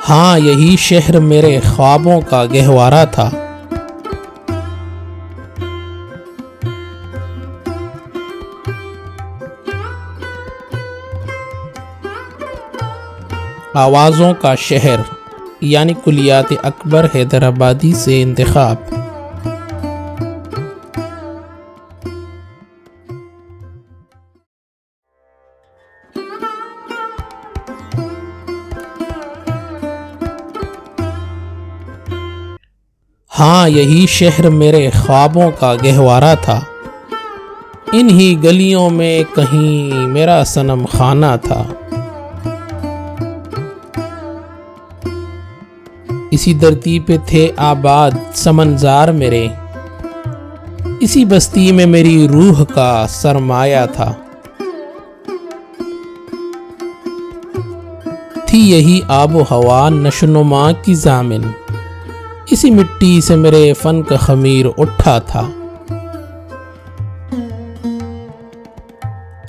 ہاں یہی شہر میرے خوابوں کا گہوارہ تھا۔ آوازوں کا شہر یعنی کلیات اکبر حیدرآبادی سے انتخاب۔ ہاں یہی شہر میرے خوابوں کا گہوارہ تھا، انہی گلیوں میں کہیں میرا صنم خانہ تھا۔ اسی دھرتی پہ تھے آباد سمنزار میرے، اسی بستی میں میری روح کا سرمایہ تھا۔ تھی یہی آب و ہوا نشو نما کی ضامن، اسی مٹی سے میرے فن کا خمیر اٹھا تھا۔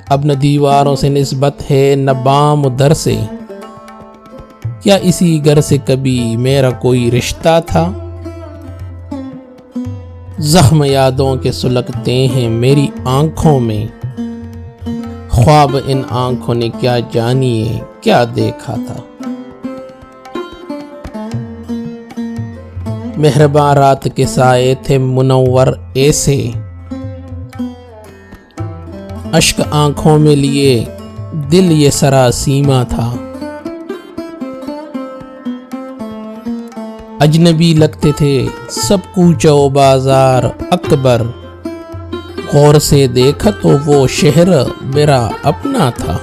اب نہ دیواروں سے نسبت ہے نہ بام و در سے، کیا اسی گھر سے کبھی میرا کوئی رشتہ تھا؟ زخم یادوں کے سلگتے ہیں میری آنکھوں میں، خواب ان آنکھوں نے کیا جانیے کیا دیکھا تھا۔ مہرباں رات کے سائے تھے منور ایسے، اشک آنکھوں میں لیے دل یہ سراسیمہ تھا۔ اجنبی لگتے تھے سب کوچہ و بازار اکبر، غور سے دیکھا تو وہ شہر میرا اپنا تھا۔